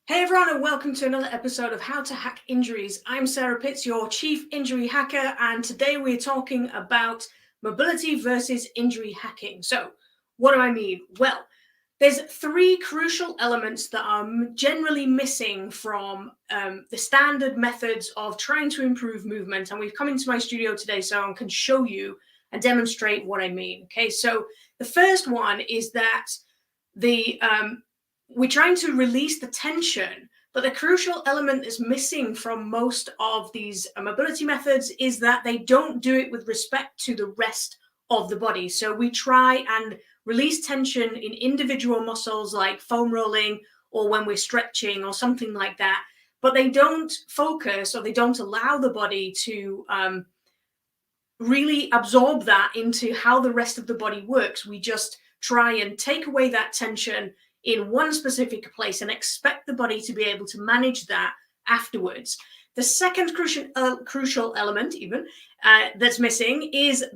Hey everyone, and welcome to another episode of How to Hack Injuries. I'm Sarah Pitts, your Chief Injury Hacker, and today we're talking about mobility versus injury hacking. So, what do I mean? Well, there's three crucial elements that are generally missing from the standard methods of trying to improve movement, and we've come into my studio today so I can show you and demonstrate what I mean. Okay, so the first one is that the we're trying to release the tension, but the crucial element that's missing from most of these mobility methods is that they don't do it with respect to the rest of the body. So we try and release tension in individual muscles like foam rolling or when we're stretching or something like that, but they don't focus or they don't allow the body to really absorb that into how the rest of the body works. We just try and take away that tension in one specific place and expect the body to be able to manage that afterwards. The second crucial element even that's missing is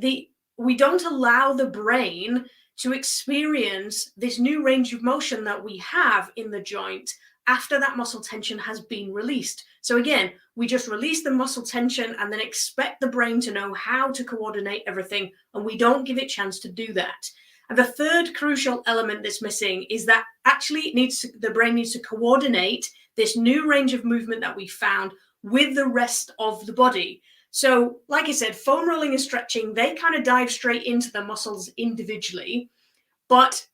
we don't allow the brain to experience this new range of motion that we have in the joint after that muscle tension has been released. So again, we just release the muscle tension and then expect the brain to know how to coordinate everything, and we don't give it a chance to do that. And the third crucial element that's missing is that actually the brain needs to coordinate this new range of movement that we found with the rest of the body. So, like I said, foam rolling and stretching, they kind of dive straight into the muscles individually, but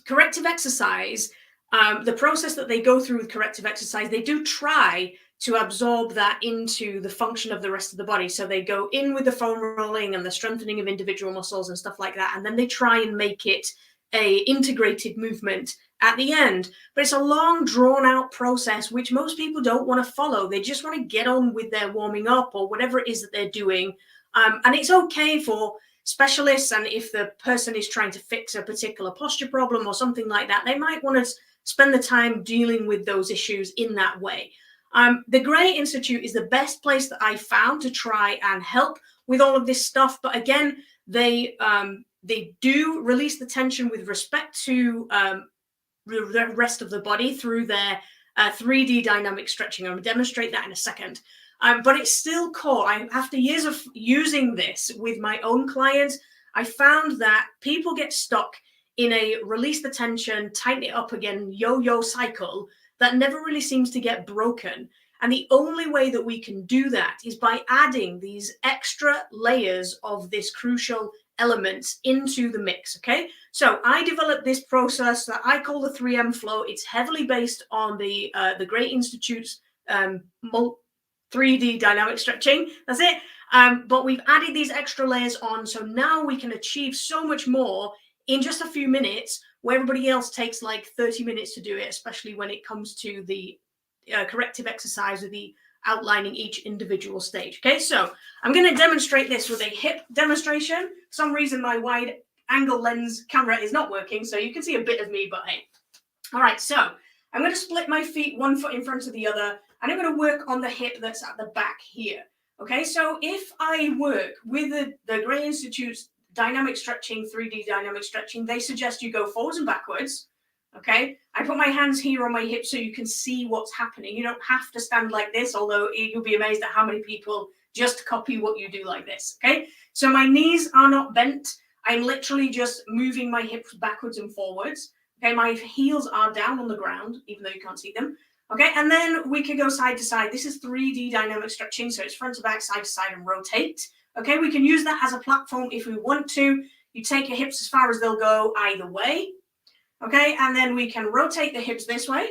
corrective exercise, the process that they go through with corrective exercise, they do try to absorb that into the function of the rest of the body. So they go in with the foam rolling and the strengthening of individual muscles and stuff like that, and then they try and make it a integrated movement at the end. But it's a long, drawn-out process which most people don't want to follow. They just want to get on with their warming up or whatever it is that they're doing. And it's okay for specialists, and if the person is trying to fix a particular posture problem or something like that, they might want to spend the time dealing with those issues in that way. The Gray Institute is the best place that I found to try and help with all of this stuff. But again, they do release the tension with respect to the rest of the body through their 3D dynamic stretching. I'm going to demonstrate that in a second. But it's still core. After years of using this with my own clients, I found that people get stuck in a release the tension, tighten it up again, yo-yo cycle that never really seems to get broken. And the only way that we can do that is by adding these extra layers of this crucial elements into the mix, okay? So I developed this process that I call the 3M flow. It's heavily based on the Gray Institute's 3D dynamic stretching. That's it. But we've added these extra layers on, so now we can achieve so much more in just a few minutes, where everybody else takes like 30 minutes to do it, especially when it comes to the corrective exercise or the outlining each individual stage. Okay, so I'm going to demonstrate this with a hip demonstration. For some reason, my wide angle lens camera is not working, so you can see a bit of me, but hey. All right, so I'm going to split my feet, one foot in front of the other, and I'm going to work on the hip that's at the back here. Okay, so if I work with the Gray Institute's dynamic stretching, 3D dynamic stretching, they suggest you go forwards and backwards. Okay, I put my hands here on my hips so you can see what's happening. You don't have to stand like this, although you'll be amazed at how many people just copy what you do like this. Okay, so my knees are not bent. I'm literally just moving my hips backwards and forwards. Okay, my heels are down on the ground, even though you can't see them. Okay, and then we can go side to side. This is 3D dynamic stretching, so it's front to back, side to side, and rotate. Okay, we can use that as a platform if we want to. You take your hips as far as they'll go either way. Okay, and then we can rotate the hips this way,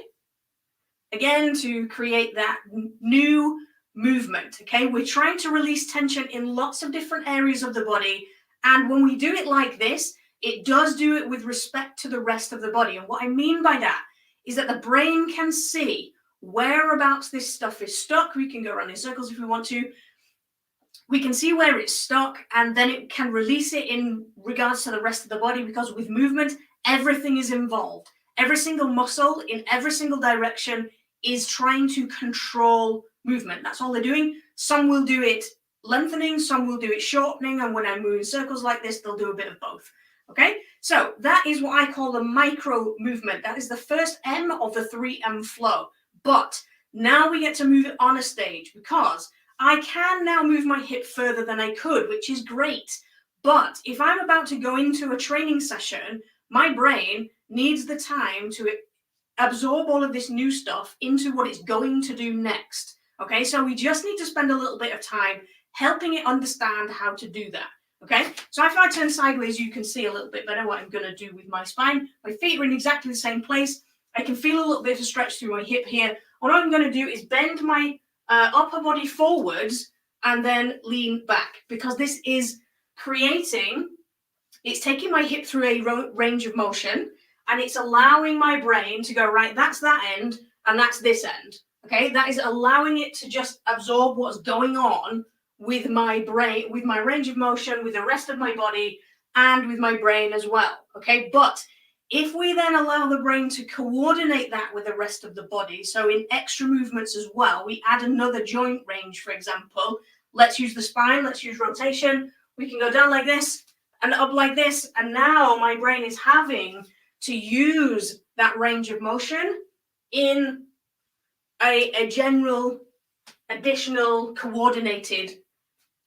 again, to create that new movement. Okay, we're trying to release tension in lots of different areas of the body. And when we do it like this, it does do it with respect to the rest of the body. And what I mean by that is that the brain can see whereabouts this stuff is stuck. We can go around in circles if we want to. We can see where it's stuck, and then it can release it in regards to the rest of the body, because with movement, everything is involved. Every single muscle in every single direction is trying to control movement. That's all they're doing. Some will do it lengthening, some will do it shortening, and when I move in circles like this, they'll do a bit of both. Okay, so that is what I call the micro movement. That is the first M of the 3M flow. But now we get to move it on a stage because I can now move my hip further than I could, which is great. But if I'm about to go into a training session, my brain needs the time to absorb all of this new stuff into what it's going to do next. Okay, so we just need to spend a little bit of time helping it understand how to do that. Okay, so if I turn sideways, you can see a little bit better what I'm going to do with my spine. My feet are in exactly the same place. I can feel a little bit of a stretch through my hip here. What I'm going to do is bend my upper body forwards and then lean back, because this is it's taking my hip through a range of motion, and it's allowing my brain to go, right, that's that end and that's this end. Okay, that is allowing it to just absorb what's going on with my brain, with my range of motion, with the rest of my body, and with my brain as well. Okay, but if we then allow the brain to coordinate that with the rest of the body, so in extra movements as well, we add another joint range, for example. Let's use the spine, let's use rotation. We can go down like this and up like this, and now my brain is having to use that range of motion in a general, additional, coordinated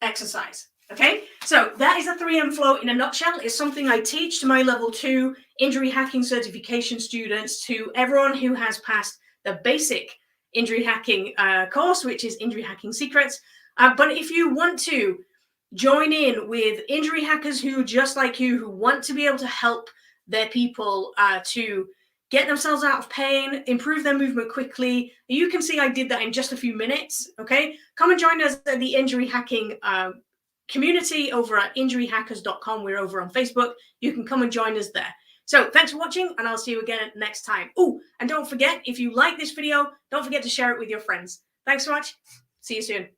exercise. Okay, so that is a 3M flow in a nutshell. It's something I teach to my level 2 injury hacking certification students, to everyone who has passed the basic injury hacking course, which is Injury Hacking Secrets. But if you want to join in with injury hackers who, just like you, who want to be able to help their people to get themselves out of pain, improve their movement quickly, you can see I did that in just a few minutes. Okay, come and join us at the injury hacking community over at injuryhackers.com. We're over on Facebook. You can come and join us there. So thanks for watching, and I'll see you again next time. Oh, and don't forget, if you like this video, don't forget to share it with your friends. Thanks so much. See you soon.